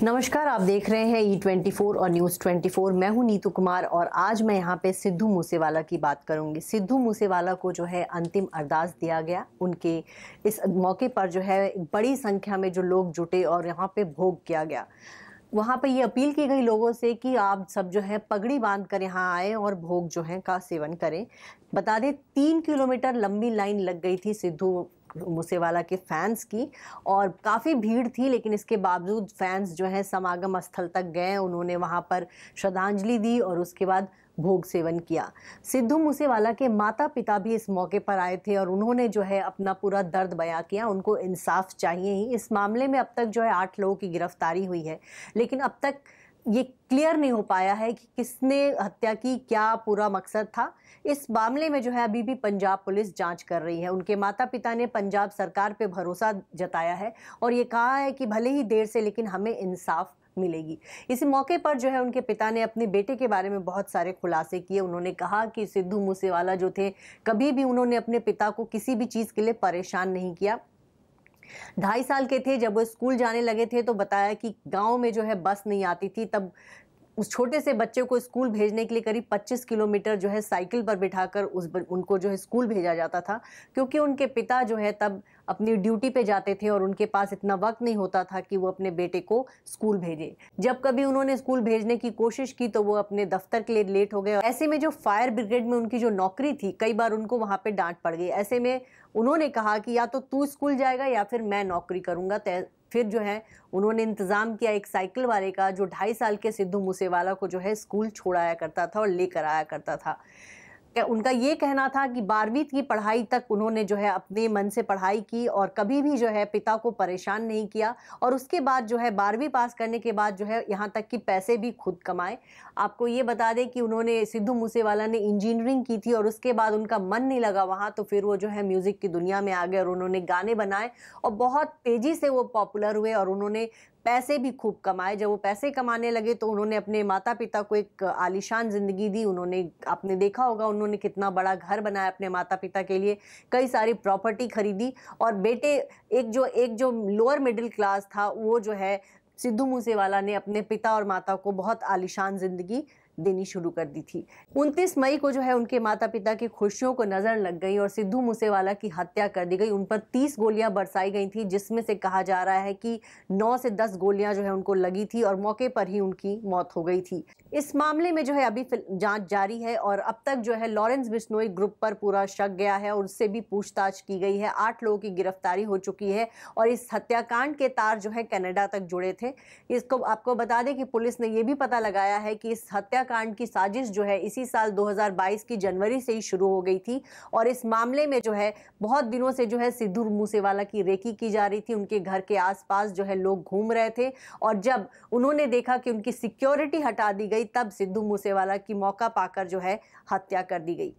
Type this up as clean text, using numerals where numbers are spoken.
नमस्कार, आप देख रहे हैं E24 और न्यूज़ 24। मैं हूं नीतू कुमार और आज मैं यहां पे सिद्धू मूसेवाला की बात करूंगी। सिद्धू मूसेवाला को जो है अंतिम अरदास दिया गया। उनके इस मौके पर जो है बड़ी संख्या में जो लोग जुटे और यहां पे भोग किया गया। वहां पे ये अपील की गई लोगों से कि आप सब जो है पगड़ी बांध कर यहाँ आए और भोग जो है का सेवन करें। बता दें 3 किलोमीटर लंबी लाइन लग गई थी सिद्धू मूसेवाला के फैंस की और काफ़ी भीड़ थी, लेकिन इसके बावजूद फैंस जो है समागम स्थल तक गए। उन्होंने वहां पर श्रद्धांजलि दी और उसके बाद भोग सेवन किया। सिद्धू मूसेवाला के माता पिता भी इस मौके पर आए थे और उन्होंने जो है अपना पूरा दर्द बयां किया। उनको इंसाफ चाहिए ही। इस मामले में अब तक जो है 8 लोगों की गिरफ्तारी हुई है, लेकिन अब तक ये क्लियर नहीं हो पाया है कि किसने हत्या की, क्या पूरा मकसद था। इस मामले में जो है अभी भी पंजाब पुलिस जांच कर रही है। उनके माता पिता ने पंजाब सरकार पे भरोसा जताया है और ये कहा है कि भले ही देर से लेकिन हमें इंसाफ मिलेगी। इस मौके पर जो है उनके पिता ने अपने बेटे के बारे में बहुत सारे खुलासे किए। उन्होंने कहा कि सिद्धू मूसेवाला जो थे, कभी भी उन्होंने अपने पिता को किसी भी चीज़ के लिए परेशान नहीं किया। 2.5 साल के थे जब वो स्कूल जाने लगे थे तो बताया कि गांव में जो है बस नहीं आती थी, तब उस छोटे से बच्चे को स्कूल भेजने के लिए करीब 25 किलोमीटर जो है साइकिल पर बिठाकर उनको जो है स्कूल भेजा जाता था, क्योंकि उनके पिता जो है तब अपनी ड्यूटी पे जाते थे और उनके पास इतना वक्त नहीं होता था कि वो अपने बेटे को स्कूल भेजे। जब कभी उन्होंने स्कूल भेजने की कोशिश की तो वो अपने दफ्तर के लिए लेट हो गए। ऐसे में जो फायर ब्रिगेड में उनकी जो नौकरी थी, कई बार उनको वहां पे डांट पड़ गई। ऐसे में उन्होंने कहा कि या तो तू स्कूल जाएगा या फिर मैं नौकरी करूंगा। फिर जो है उन्होंने इंतजाम किया एक साइकिल वाले का, जो 2.5 साल के सिद्धू मूसेवाला को जो है स्कूल छोड़ाया करता था और लेकर आया करता था। उनका ये कहना था कि 12वीं की पढ़ाई तक उन्होंने जो है अपने मन से पढ़ाई की और कभी भी जो है पिता को परेशान नहीं किया। और उसके बाद जो है 12वीं पास करने के बाद जो है यहाँ तक कि पैसे भी खुद कमाए। आपको ये बता दें कि उन्होंने सिद्धू मूसेवाला ने इंजीनियरिंग की थी और उसके बाद उनका मन नहीं लगा वहाँ, तो फिर वो जो है म्यूज़िक की दुनिया में आ गए और उन्होंने गाने बनाए और बहुत तेज़ी से वो पॉपुलर हुए और उन्होंने पैसे भी खूब कमाए। जब वो पैसे कमाने लगे तो उन्होंने अपने माता पिता को एक आलीशान जिंदगी दी। आपने देखा होगा उन्होंने कितना बड़ा घर बनाया अपने माता पिता के लिए, कई सारी प्रॉपर्टी खरीदी। और बेटे एक जो लोअर मिडिल क्लास था, वो जो है सिद्धू मूसेवाला ने अपने पिता और माता को बहुत आलीशान जिंदगी देनी शुरू कर दी थी। 29 मई को जो है उनके माता पिता की खुशियों को नजर लग गई और सिद्धू मूसेवाला की हत्या कर दी गई। उन पर 30 गोलियां बरसाई गई थी, जिसमें से कहा जा रहा है कि 9 से 10 गोलियां जो है उनको लगी थी और मौके पर ही उनकी मौत हो गई थी। इस मामले में जो है अभी जांच जारी है और अब तक जो है लॉरेंस बिश्नोई ग्रुप पर पूरा शक गया है और उससे भी पूछताछ की गई है। 8 लोगों की गिरफ्तारी हो चुकी है और इस हत्याकांड के तार जो है कनाडा तक जुड़े थे। इसको आपको बता दें कि पुलिस ने यह भी पता लगाया है कि इस हत्याकांड की साजिश जो है इसी साल 2022 की जनवरी से ही शुरू हो गई थी और इस मामले में जो है बहुत दिनों से जो है सिद्धू मूसेवाला की रेकी की जा रही थी। उनके घर के आसपास जो है लोग घूम रहे थे और जब उन्होंने देखा कि उनकी सिक्योरिटी हटा दी गई, तब सिद्धू मूसेवाला की मौका पाकर जो है हत्या कर दी गई।